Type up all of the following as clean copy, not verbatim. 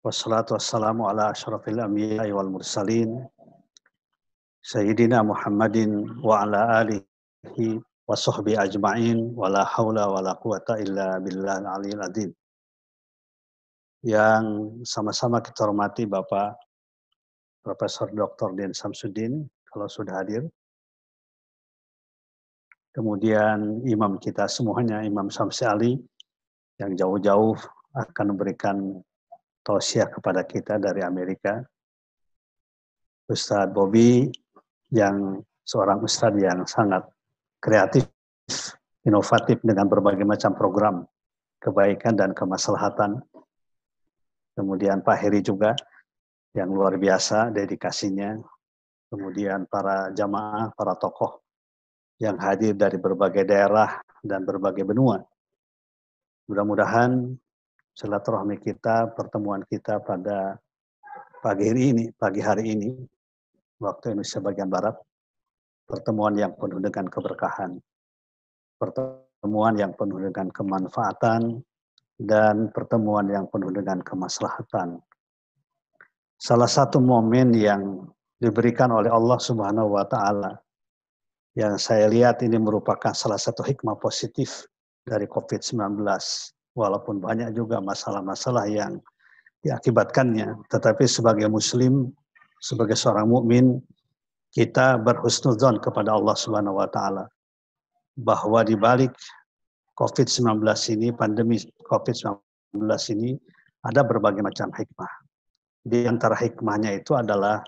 Wassalatu wassalamu ala asyrafil anbiya'i wal mursalin Sayyidina Muhammadin wa ala alihi wa sahbihi ajma'in wa la haula wa la quwata illa billahil aliyil azim. Yang sama-sama kita hormati Bapak Profesor Dr. Dian Samsudin kalau sudah hadir. Kemudian imam kita semuanya, Imam Samsi Ali yang jauh-jauh akan memberikan tausiah kepada kita dari Amerika. Ustadz Bobby yang seorang ustadz yang sangat kreatif, inovatif dengan berbagai macam program kebaikan dan kemaslahatan. Kemudian Pak Heri juga yang luar biasa dedikasinya. Kemudian para jamaah, para tokoh yang hadir dari berbagai daerah dan berbagai benua. Mudah-mudahan silaturahmi kita, pertemuan kita pada pagi hari ini, waktu Indonesia bagian Barat, pertemuan yang penuh dengan keberkahan, pertemuan yang penuh dengan kemanfaatan, dan pertemuan yang penuh dengan kemaslahatan. Salah satu momen yang diberikan oleh Allah Subhanahu wa Ta'ala, yang saya lihat ini merupakan salah satu hikmah positif dari COVID-19, walaupun banyak juga masalah-masalah yang diakibatkannya, tetapi sebagai Muslim, sebagai seorang mukmin, kita berhusnudzon kepada Allah Subhanahu wa Ta'ala bahwa di balik COVID-19 ini, pandemi COVID-19 ini, ada berbagai macam hikmah. Di antara hikmahnya itu adalah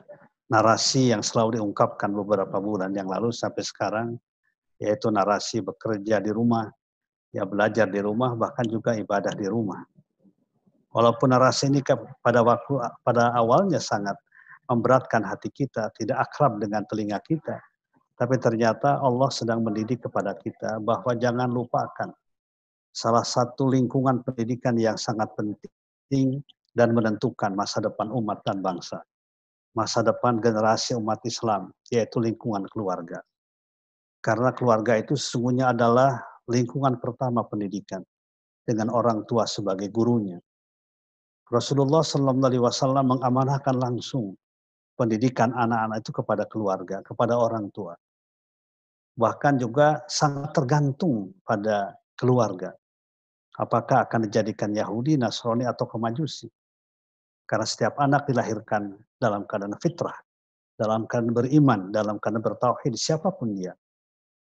narasi yang selalu diungkapkan beberapa bulan yang lalu sampai sekarang, yaitu narasi bekerja di rumah, ya belajar di rumah, bahkan juga ibadah di rumah. Walaupun narasi ini pada awalnya sangat memberatkan hati kita, tidak akrab dengan telinga kita, tapi ternyata Allah sedang mendidik kepada kita bahwa jangan lupakan salah satu lingkungan pendidikan yang sangat penting dan menentukan masa depan umat dan bangsa. Masa depan generasi umat Islam, yaitu lingkungan keluarga. Karena keluarga itu sesungguhnya adalah lingkungan pertama pendidikan, dengan orang tua sebagai gurunya. Rasulullah SAW mengamanahkan langsung pendidikan anak-anak itu kepada keluarga, kepada orang tua. Bahkan juga sangat tergantung pada keluarga. Apakah akan dijadikan Yahudi, Nasrani, atau Majusi. Karena setiap anak dilahirkan dalam keadaan fitrah, dalam keadaan beriman, dalam keadaan bertauhid, siapapun dia.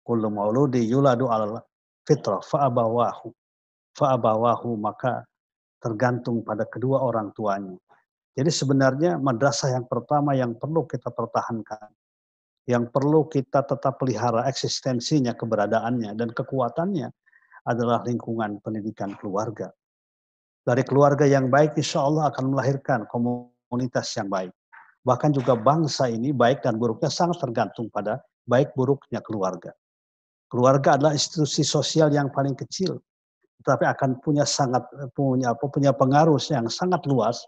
Kullu mauludi yuladu alal fitrah fa'abawahu. Fa'abawahu, maka tergantung pada kedua orang tuanya. Jadi sebenarnya madrasah yang pertama yang perlu kita pertahankan, yang perlu kita tetap pelihara eksistensinya, keberadaannya, dan kekuatannya adalah lingkungan pendidikan keluarga. Dari keluarga yang baik, insya Allah akan melahirkan komunitas yang baik. Bahkan juga bangsa ini baik dan buruknya sangat tergantung pada baik buruknya keluarga. Keluarga adalah institusi sosial yang paling kecil, tetapi akan punya pengaruh yang sangat luas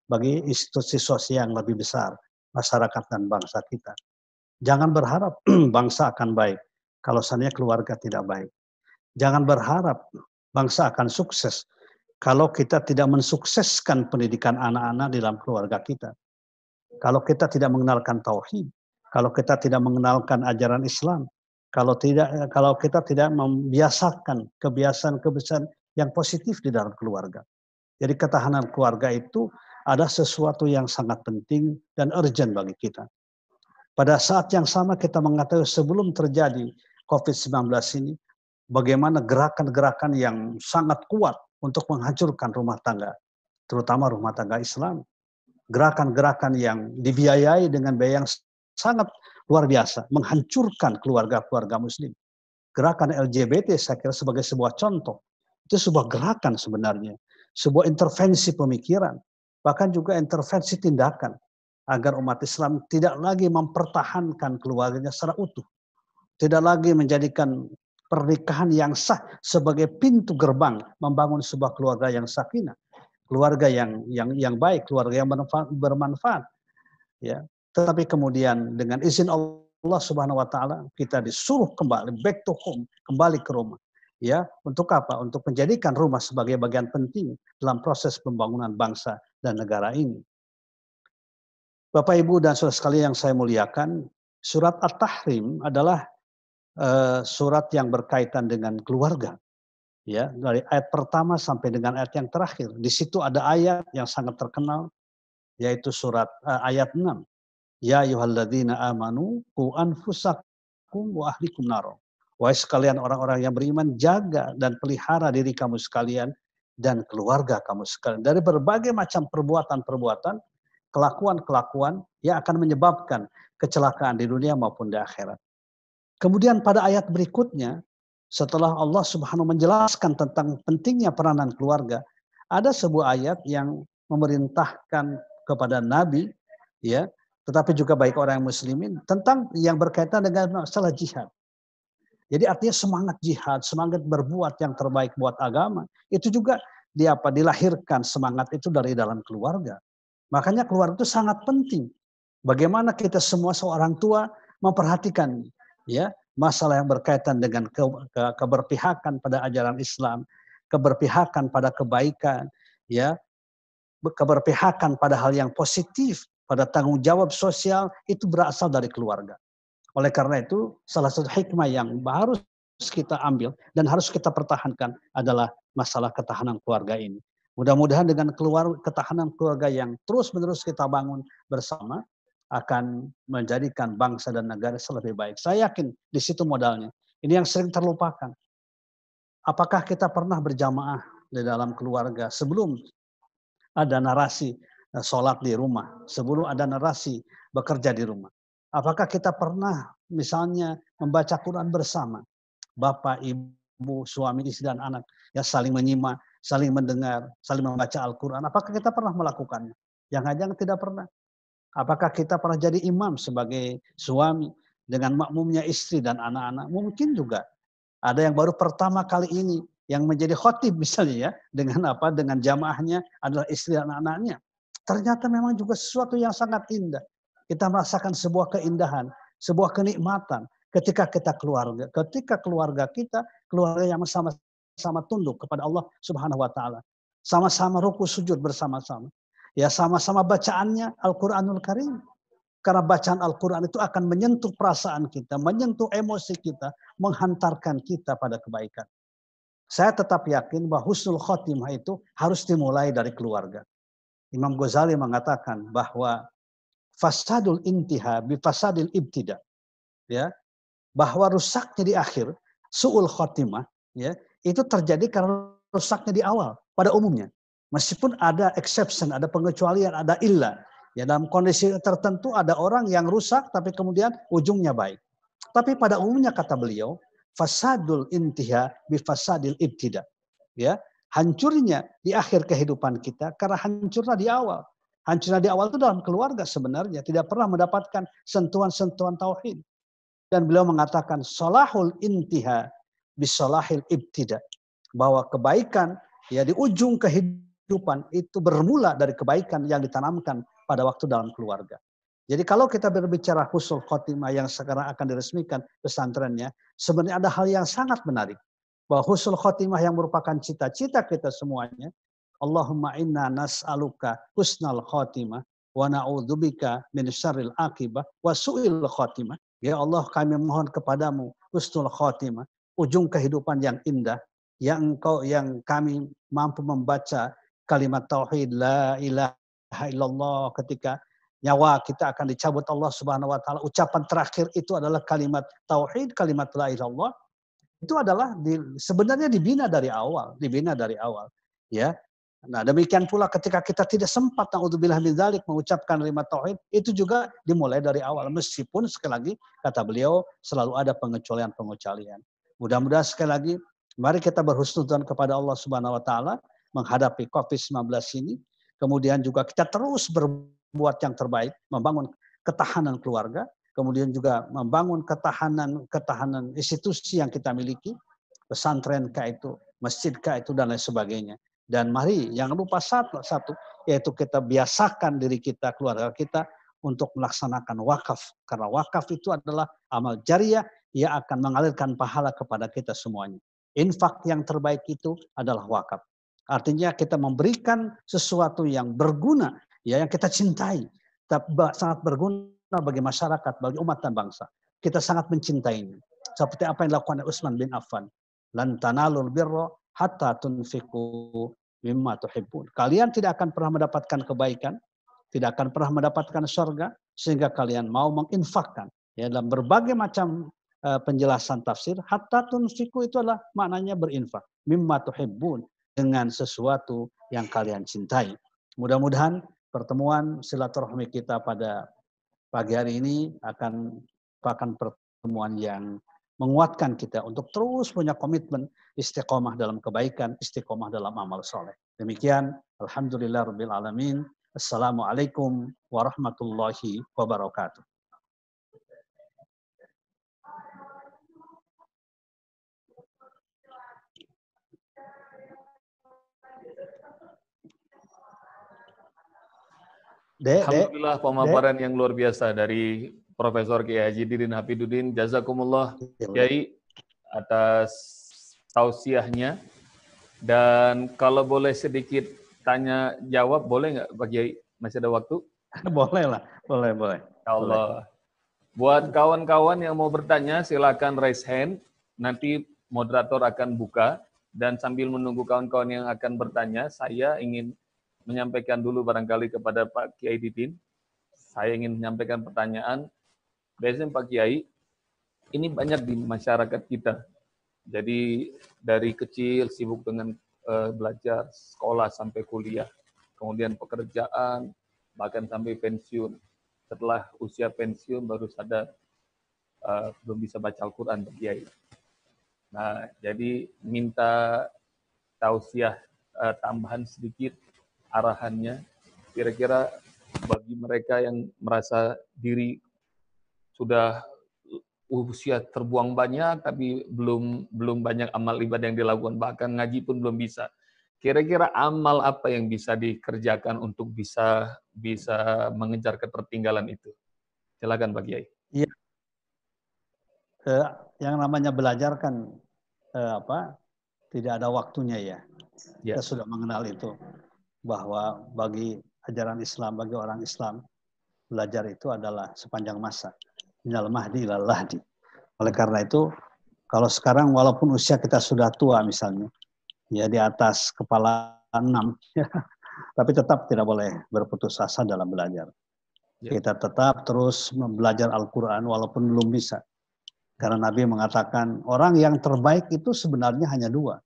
bagi institusi sosial yang lebih besar, masyarakat dan bangsa kita. Jangan berharap bangsa akan baik kalau seandainya keluarga tidak baik. Jangan berharap bangsa akan sukses kalau kita tidak mensukseskan pendidikan anak-anak di dalam keluarga kita. Kalau kita tidak mengenalkan tauhid, kalau kita tidak mengenalkan ajaran Islam, kalau kita tidak membiasakan kebiasaan-kebiasaan yang positif di dalam keluarga. Jadi ketahanan keluarga itu ada sesuatu yang sangat penting dan urgent bagi kita. Pada saat yang sama kita mengatakan sebelum terjadi COVID-19 ini, bagaimana gerakan-gerakan yang sangat kuat untuk menghancurkan rumah tangga, terutama rumah tangga Islam. Gerakan-gerakan yang dibiayai dengan biaya yang sangat luar biasa, menghancurkan keluarga-keluarga Muslim. Gerakan LGBT saya kira sebagai sebuah contoh. Itu sebuah gerakan sebenarnya, sebuah intervensi pemikiran, bahkan juga intervensi tindakan, agar umat Islam tidak lagi mempertahankan keluarganya secara utuh. Tidak lagi menjadikan pernikahan yang sah sebagai pintu gerbang membangun sebuah keluarga yang sakinah, keluarga yang baik, keluarga yang bermanfaat. Ya, tetapi kemudian dengan izin Allah Subhanahu wa Ta'ala kita disuruh kembali back to home, kembali ke rumah. Ya, untuk apa? Untuk menjadikan rumah sebagai bagian penting dalam proses pembangunan bangsa dan negara ini. Bapak, Ibu, dan saudara sekalian yang saya muliakan, surat At-Tahrim adalah surat yang berkaitan dengan keluarga. Ya, dari ayat pertama sampai dengan ayat yang terakhir. Di situ ada ayat yang sangat terkenal, yaitu surat ayat 6. Ya ayyuhalladzina amanu qu anfusakum wa ahlikum naro. Wahai sekalian orang-orang yang beriman, jaga dan pelihara diri kamu sekalian dan keluarga kamu sekalian dari berbagai macam perbuatan-perbuatan, kelakuan-kelakuan yang akan menyebabkan kecelakaan di dunia maupun di akhirat. Kemudian pada ayat berikutnya, setelah Allah Subhanahu menjelaskan tentang pentingnya peranan keluarga, ada sebuah ayat yang memerintahkan kepada Nabi, ya, tetapi juga baik orang muslimin tentang yang berkaitan dengan masalah jihad. Jadi artinya semangat jihad, semangat berbuat yang terbaik buat agama, itu juga dilahirkan semangat itu dari dalam keluarga. Makanya keluarga itu sangat penting. Bagaimana kita semua seorang tua memperhatikan ya masalah yang berkaitan dengan keberpihakan pada ajaran Islam, keberpihakan pada kebaikan, ya, keberpihakan pada hal yang positif, pada tanggung jawab sosial itu berasal dari keluarga. Oleh karena itu, salah satu hikmah yang harus kita ambil dan harus kita pertahankan adalah masalah ketahanan keluarga ini. Mudah-mudahan dengan ketahanan keluarga yang terus-menerus kita bangun bersama akan menjadikan bangsa dan negara lebih baik. Saya yakin di situ modalnya. Ini yang sering terlupakan. Apakah kita pernah berjamaah di dalam keluarga sebelum ada narasi sholat di rumah, sebelum ada narasi bekerja di rumah? Apakah kita pernah misalnya membaca Quran bersama? Bapak, ibu, suami, istri, dan anak yang saling menyimak, saling mendengar, saling membaca Al-Quran. Apakah kita pernah melakukannya? Jangan-jangan tidak pernah. Apakah kita pernah jadi imam sebagai suami dengan makmumnya istri dan anak-anak? Mungkin juga. Ada yang baru pertama kali ini yang menjadi khotib misalnya ya, dengan jamaahnya adalah istri dan anak-anaknya. Ternyata memang juga sesuatu yang sangat indah. Kita merasakan sebuah keindahan, sebuah kenikmatan ketika keluarga kita, keluarga yang sama-sama tunduk kepada Allah Subhanahu wa taala. Sama-sama ruku sujud bersama-sama. Ya, sama-sama bacaannya Al-Qur'anul Karim. Karena bacaan Al-Quran itu akan menyentuh perasaan kita, menyentuh emosi kita, menghantarkan kita pada kebaikan. Saya tetap yakin bahwa husnul khotimah itu harus dimulai dari keluarga. Imam Ghazali mengatakan bahwa fasadul intiha bi fasadil ibtida. Ya, bahwa rusaknya di akhir, su'ul khotimah, ya, itu terjadi karena rusaknya di awal pada umumnya. Meskipun ada exception, ada pengecualian, ada illah. Ya, dalam kondisi tertentu ada orang yang rusak tapi kemudian ujungnya baik. Tapi pada umumnya kata beliau, fasadul intiha bi fasadil ibtida. Ya, hancurnya di akhir kehidupan kita karena hancurnya di awal. Hancurnya di awal itu dalam keluarga sebenarnya tidak pernah mendapatkan sentuhan-sentuhan tauhid. Dan beliau mengatakan salahul intiha bisalahil ibtida. Bahwa kebaikan ya di ujung kehidupan itu bermula dari kebaikan yang ditanamkan pada waktu dalam keluarga. Jadi kalau kita berbicara husnul khotimah yang sekarang akan diresmikan pesantrennya, sebenarnya ada hal yang sangat menarik. Bahwa husnul khotimah yang merupakan cita-cita kita semuanya, Allahumma inna nas'aluka husnal khotimah wa na'udzubika min syarril akibah wa su'il khotimah. Ya Allah, kami mohon kepadamu husnul khotimah, ujung kehidupan yang indah, yang kami mampu membaca kalimat tauhid la ilaha illallah ketika nyawa kita akan dicabut Allah Subhanahu wa taala. Ucapan terakhir itu adalah kalimat tauhid, kalimat la ilaha illallah. Itu adalah sebenarnya dibina dari awal, ya. Nah, demikian pula ketika kita tidak sempat naudzubillah min dzalik mengucapkan kalimat tauhid, itu juga dimulai dari awal meskipun sekali lagi kata beliau selalu ada pengecualian-pengecualian. Mudah-mudahan sekali lagi mari kita berhusnudzon kepada Allah Subhanahu wa taala menghadapi Covid-19 ini. Kemudian juga kita terus berbuat yang terbaik, membangun ketahanan keluarga, kemudian juga membangun ketahanan institusi yang kita miliki, pesantren kah itu, masjid kah itu, dan lain sebagainya. Dan mari jangan lupa satu, yaitu kita biasakan diri kita, keluarga kita, untuk melaksanakan wakaf. Karena wakaf itu adalah amal jariah yang akan mengalirkan pahala kepada kita semuanya. Infak yang terbaik itu adalah wakaf. Artinya kita memberikan sesuatu yang berguna, ya, yang kita cintai, sangat berguna bagi masyarakat, bagi umat dan bangsa. Kita sangat mencintainya. Seperti apa yang dilakukan Utsman bin Affan. Lan tanalul birra hatta tunfiqu mimma tuhibbun. Kalian tidak akan pernah mendapatkan kebaikan, tidak akan pernah mendapatkan surga sehingga kalian mau menginfakkan, ya, dalam berbagai macam penjelasan tafsir. Hatta tunfiqu itu adalah maknanya berinfak, mimma tuhibbun, dengan sesuatu yang kalian cintai. Mudah-mudahan pertemuan silaturahmi kita pada pagi hari ini akan pertemuan yang menguatkan kita untuk terus punya komitmen istiqomah dalam kebaikan, istiqomah dalam amal soleh. Demikian, alhamdulillahirabbil alamin. Assalamualaikum warahmatullahi wabarakatuh. Alhamdulillah pemaparan yang luar biasa dari Profesor Kiai Haji Didin Hafidudin. Jazakumullah Kiai atas tausiahnya. Dan kalau boleh sedikit tanya jawab, boleh nggak Pak Kiai? Masih ada waktu? Boleh lah, boleh. Allah. Buat kawan-kawan yang mau bertanya, silakan raise hand. Nanti moderator akan buka. Dan sambil menunggu kawan-kawan yang akan bertanya, saya ingin menyampaikan dulu barangkali kepada Pak Kiai Didin. Saya ingin menyampaikan pertanyaan. Biasanya Pak Kiai, ini banyak di masyarakat kita. Jadi dari kecil sibuk dengan belajar, sekolah sampai kuliah. Kemudian pekerjaan, bahkan sampai pensiun. Setelah usia pensiun baru sadar belum bisa baca Al-Quran Pak Kiai. Nah, jadi minta tausiah tambahan sedikit arahannya, kira-kira bagi mereka yang merasa diri sudah usia terbuang banyak, tapi belum banyak amal ibadah yang dilakukan, bahkan ngaji pun belum bisa. Kira-kira amal apa yang bisa dikerjakan untuk bisa mengejar ketertinggalan itu? Silakan Pak Kiai. Iya. Yang namanya belajar kan tidak ada waktunya ya. Kita sudah mengenal itu, bahwa bagi ajaran Islam, bagi orang Islam, belajar itu adalah sepanjang masa. Minal mahdi ilal lahdi. Oleh karena itu, kalau sekarang walaupun usia kita sudah tua misalnya, ya di atas kepala 6, ya, tapi tetap tidak boleh berputus asa dalam belajar. Kita tetap terus belajar Al-Quran walaupun belum bisa. Karena Nabi mengatakan orang yang terbaik itu sebenarnya hanya dua.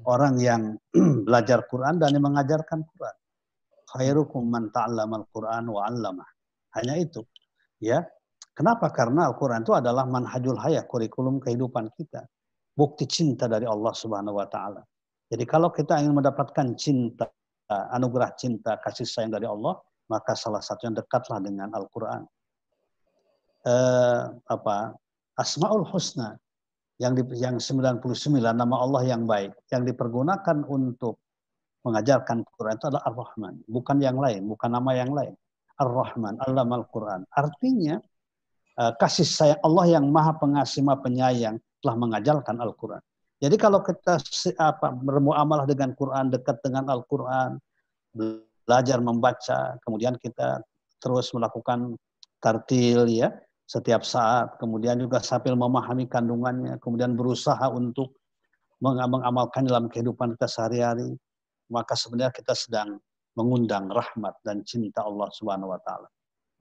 Orang yang belajar Quran dan yang mengajarkan Quran. Khairukum man ta'allama al-Quran wa 'allamah. Hanya itu. Ya. Kenapa? Karena Al-Quran itu adalah manhajul hayah, kurikulum kehidupan kita. Bukti cinta dari Allah Subhanahu wa taala. Jadi kalau kita ingin mendapatkan cinta, anugerah cinta, kasih sayang dari Allah, maka salah satunya dekatlah dengan Al-Quran. Asmaul Husna yang 99 nama Allah yang baik yang dipergunakan untuk mengajarkan Quran itu adalah Ar-Rahman, bukan yang lain, bukan nama yang lain. Ar-Rahman, Allamal Quran. Artinya kasih sayang Allah yang Maha Pengasih, Maha Penyayang telah mengajarkan Al-Quran. Jadi kalau kita bermuamalah dengan Quran, dekat dengan Al-Quran, belajar membaca, kemudian kita terus melakukan tartil ya setiap saat, kemudian juga sambil memahami kandungannya, kemudian berusaha untuk mengamalkan dalam kehidupan kita sehari-hari, maka sebenarnya kita sedang mengundang rahmat dan cinta Allah Subhanahu wa taala.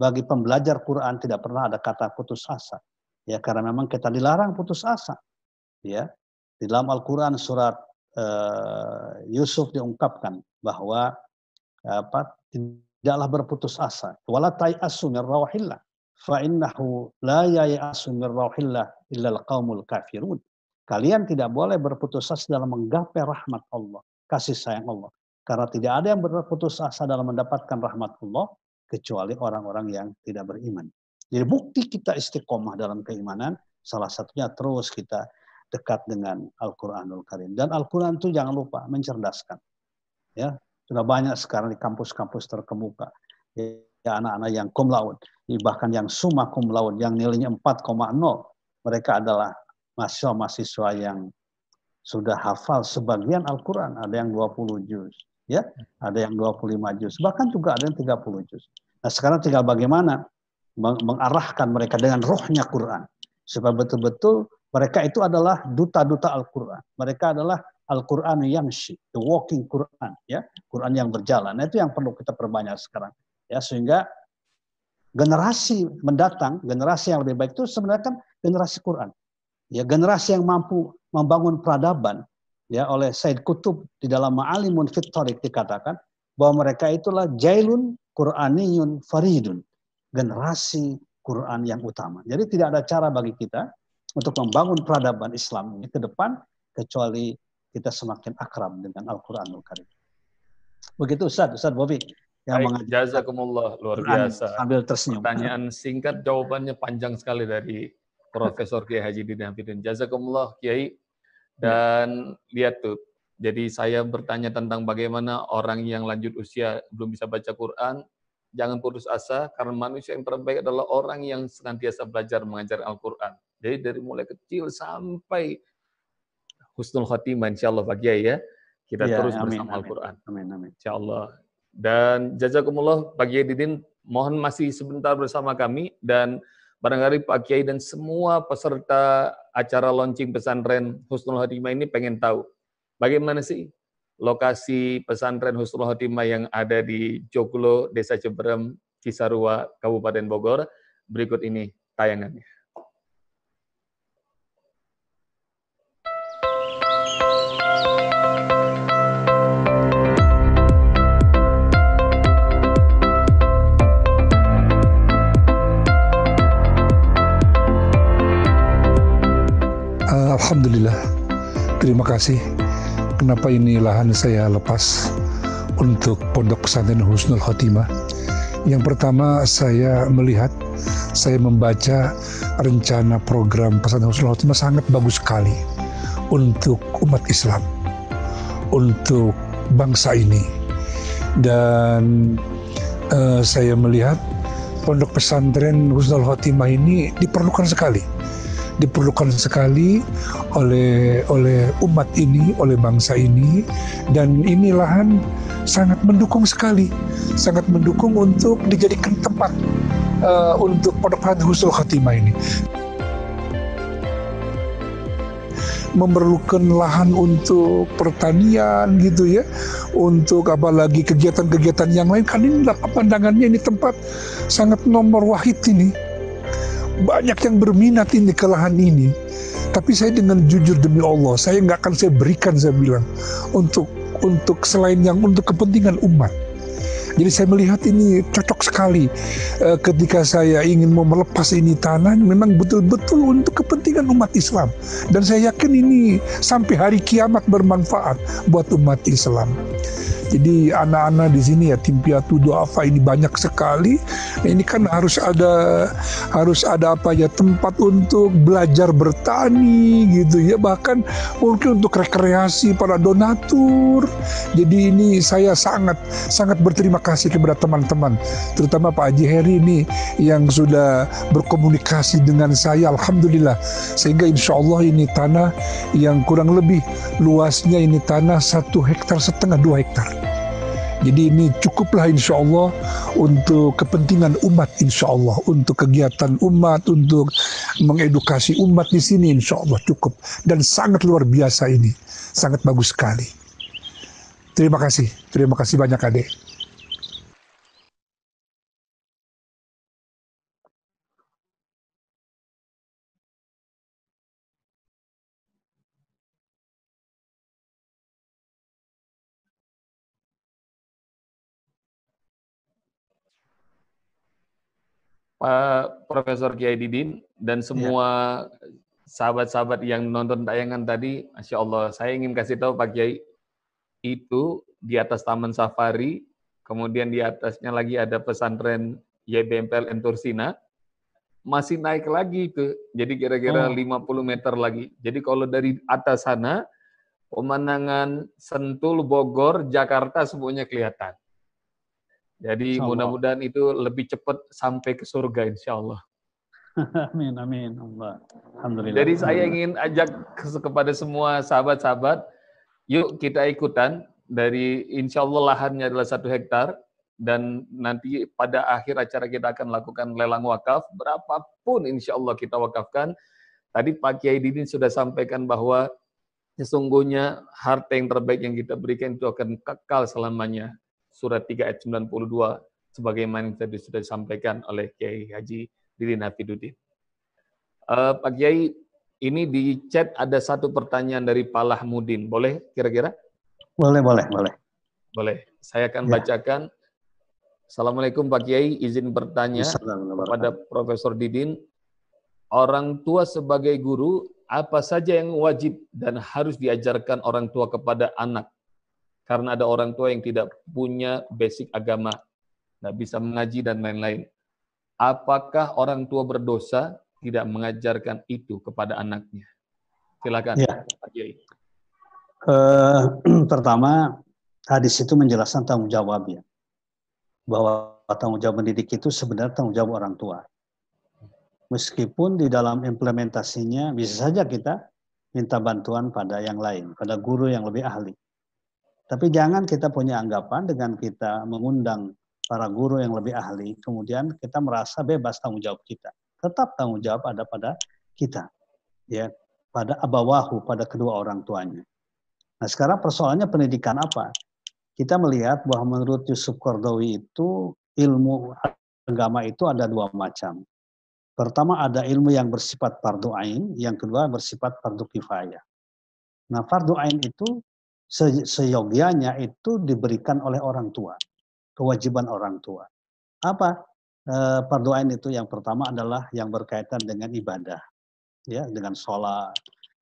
Bagi pembelajar Quran tidak pernah ada kata putus asa. Ya, karena memang kita dilarang putus asa. Ya. Di dalam Al-Qur'an surat Yusuf diungkapkan bahwa tidaklah berputus asa. Wala ta'asu min rawahillah fa innahu la ya'asu min rawahillah illa al-qaumul kafirun. Kalian tidak boleh berputus asa dalam menggapai rahmat Allah, kasih sayang Allah. Karena tidak ada yang berputus asa dalam mendapatkan rahmat Allah kecuali orang-orang yang tidak beriman. Jadi bukti kita istiqomah dalam keimanan, salah satunya terus kita dekat dengan Al-Quranul Karim. Dan Al-Quran itu jangan lupa mencerdaskan. Ya, sudah banyak sekarang di kampus-kampus terkemuka. Ya, anak-anak yang cum laude, bahkan yang summa cum laude, yang nilainya 4,0. Mereka adalah mahasiswa-mahasiswa yang sudah hafal sebagian Al-Quran, ada yang 20 juz, ya, ada yang 25 juz, bahkan juga ada yang 30 juz. Nah sekarang tinggal bagaimana mengarahkan mereka dengan rohnya Quran, supaya betul-betul mereka itu adalah duta-duta Al-Quran. Mereka adalah Al-Quran yamshi, the walking Quran, ya, Quran yang berjalan. Nah, itu yang perlu kita perbanyak sekarang, ya, sehingga generasi mendatang, generasi yang lebih baik itu sebenarnya kan generasi Quran. Ya, generasi yang mampu membangun peradaban, ya, oleh Said Qutb di dalam Ma'alimun fit Thariq dikatakan bahwa mereka itulah jailun Qur'aniyun faridun, generasi Quran yang utama. Jadi tidak ada cara bagi kita untuk membangun peradaban Islam ini ke depan kecuali kita semakin akrab dengan Al-Quranul Karim. Begitu Ustaz Bobi yang Baik, jazakumullah, luar biasa. sambil tersenyum. Pertanyaan singkat, jawabannya panjang sekali dari Profesor Kiai Haji Didin Hafidin. Jazakumullah Kiai. Dan lihat tuh, jadi saya bertanya tentang bagaimana orang yang lanjut usia belum bisa baca Quran, jangan putus asa, karena manusia yang terbaik adalah orang yang senantiasa belajar mengajar Al-Quran. Jadi dari mulai kecil sampai husnul khotimah, insya Allah Pak Kiai ya, kita terus bersama Al-Quran. Amin. Insya Allah. Dan jazakumullah Pak Kiai Didin, mohon masih sebentar bersama kami, dan barangkali Pak Kiai dan semua peserta acara launching pesantren Husnul Khotimah ini pengen tahu, bagaimana sih lokasi pesantren Husnul Khotimah yang ada di Joglo, Desa Cebrem, Cisarua, Kabupaten Bogor. Berikut ini tayangannya. Alhamdulillah, terima kasih. Kenapa ini lahan saya lepas untuk Pondok Pesantren Husnul Khotimah? Yang pertama, saya melihat, saya membaca rencana program Pesantren Husnul Khotimah sangat bagus sekali untuk umat Islam, untuk bangsa ini. Dan saya melihat Pondok Pesantren Husnul Khotimah ini diperlukan sekali oleh umat ini, oleh bangsa ini, dan ini lahan sangat mendukung sekali, sangat mendukung untuk dijadikan tempat untuk Pondok Pesantren Husnul Khotimah ini. Memerlukan lahan untuk pertanian gitu ya, untuk apalagi kegiatan-kegiatan yang lain, kan ini pandangannya ini tempat sangat nomor wahid ini. Banyak yang berminat ini ke lahan ini, tapi saya dengan jujur demi Allah, saya nggak akan saya berikan, saya bilang, untuk selain yang untuk kepentingan umat. Jadi saya melihat ini cocok sekali ketika saya ingin mau melepas ini tanah, memang betul-betul untuk kepentingan umat Islam. Dan saya yakin ini sampai hari kiamat bermanfaat buat umat Islam. Jadi anak-anak di sini ya, tim piatu duafa ini banyak sekali. Ini kan harus ada apa ya, tempat untuk belajar bertani gitu ya, bahkan mungkin untuk rekreasi para donatur. Jadi ini saya sangat berterima kasih kepada teman-teman, terutama Pak Haji Heri ini yang sudah berkomunikasi dengan saya, alhamdulillah, sehingga insya Allah ini tanah yang kurang lebih luasnya ini tanah 1,5 hektar, 2 hektar. Jadi ini cukuplah insya Allah untuk kepentingan umat, insya Allah, untuk kegiatan umat, untuk mengedukasi umat di sini, insya Allah cukup, dan sangat luar biasa ini, sangat bagus sekali. Terima kasih banyak Adik. Pak Profesor Kiai Didin dan semua sahabat-sahabat yang nonton tayangan tadi, Masya Allah, saya ingin kasih tahu Pak Kiai, itu di atas Taman Safari, kemudian di atasnya lagi ada pesantren YBMPL Entursina, masih naik lagi itu, jadi kira-kira 50 meter lagi. Jadi kalau dari atas sana, pemandangan Sentul, Bogor, Jakarta semuanya kelihatan. Jadi mudah-mudahan itu lebih cepat sampai ke surga, insya Allah. Amin, amin. Alhamdulillah. Jadi saya ingin ajak kepada semua sahabat-sahabat, yuk kita ikutan. Dari insya Allah lahannya adalah 1 hektar, dan nanti pada akhir acara kita akan lakukan lelang wakaf, berapapun insya Allah kita wakafkan. Tadi Pak Kiai Didin sudah sampaikan bahwa sesungguhnya harta yang terbaik yang kita berikan itu akan kekal selamanya. Surat 3 ayat 92, sebagaimana yang tadi sudah disampaikan oleh Kiai Haji Didin Hafiduddin. Pak Kiai, ini di chat ada satu pertanyaan dari Palah Mudin. Boleh kira-kira? Boleh. Boleh. Saya akan bacakan. Assalamualaikum Pak Kiai, izin bertanya kepada Profesor Didin. Orang tua sebagai guru, apa saja yang wajib dan harus diajarkan orang tua kepada anak? Karena ada orang tua yang tidak punya basic agama, nggak bisa mengaji dan lain-lain. Apakah orang tua berdosa tidak mengajarkan itu kepada anaknya? Silakan, Pak Kiai. Pertama, hadis itu menjelaskan tanggung jawab ya. Bahwa tanggung jawab mendidik itu sebenarnya tanggung jawab orang tua. Meskipun di dalam implementasinya bisa saja kita minta bantuan pada yang lain, pada guru yang lebih ahli. Tapi jangan kita punya anggapan dengan kita mengundang para guru yang lebih ahli, kemudian kita merasa bebas tanggung jawab kita. Tetap tanggung jawab ada pada kita, ya, pada abawahu, pada kedua orang tuanya. Nah sekarang persoalannya pendidikan apa? Kita melihat bahwa menurut Yusuf Qaradawi itu ilmu agama itu ada 2 macam. Pertama ada ilmu yang bersifat fardu ain, yang kedua bersifat fardu kifayah. Nah fardu ain itu seyogianya itu diberikan oleh orang tua, kewajiban orang tua. Apa fardu ain itu? Yang pertama adalah yang berkaitan dengan ibadah, ya, dengan sholat,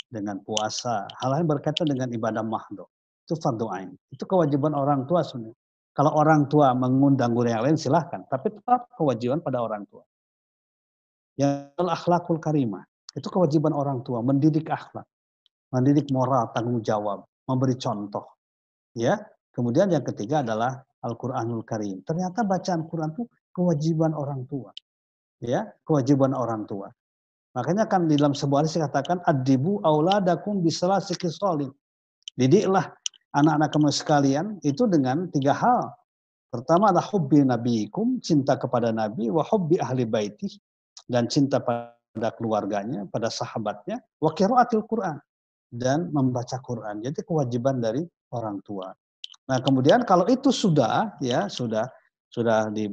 dengan puasa, hal-hal yang berkaitan dengan ibadah mahdoh. Itu fardu ain. Itu kewajiban orang tua sebenarnya. Kalau orang tua mengundang guru yang lain silahkan, tapi tetap kewajiban pada orang tua. Yang akhlakul karimah, itu kewajiban orang tua, mendidik akhlak, mendidik moral, tanggung jawab, memberi contoh. Ya. Kemudian yang ketiga adalah Al-Qur'anul Karim. Ternyata bacaan Quran itu kewajiban orang tua. Ya, kewajiban orang tua. Makanya kan di dalam sebuah hadis dikatakan adibu auladakum bisalasi khisalin. Didiklah anak-anak kamu sekalian itu dengan 3 hal. Pertama adalah hubbi nabiikum, cinta kepada Nabi, wa hubbi ahli baiti, dan cinta pada keluarganya, pada sahabatnya, wa qiraatil Quran, dan membaca Quran. Jadi kewajiban dari orang tua. Nah, kemudian kalau itu sudah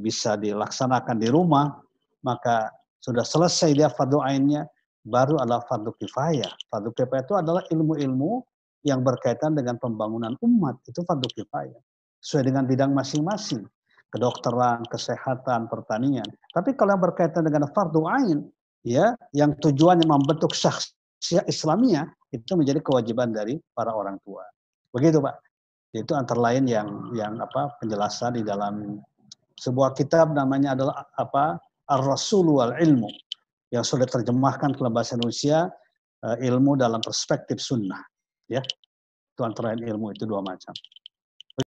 bisa dilaksanakan di rumah, maka sudah selesai dia fardu ainnya, baru adalah fardu kifayah. Fardu kifayah itu adalah ilmu-ilmu yang berkaitan dengan pembangunan umat, itu fardu kifayah. Sesuai dengan bidang masing-masing, kedokteran, kesehatan, pertanian. Tapi kalau yang berkaitan dengan fardu ain, ya, yang tujuannya membentuk syakhsiyah Islamiyah, itu menjadi kewajiban dari para orang tua. Begitu, Pak. Itu antara lain yang penjelasan di dalam sebuah kitab namanya adalah Ar-Rasul wal Ilmu, yang sudah terjemahkan ke bahasa Indonesia, ilmu dalam perspektif sunnah, ya. Itu antara lain ilmu itu 2 macam.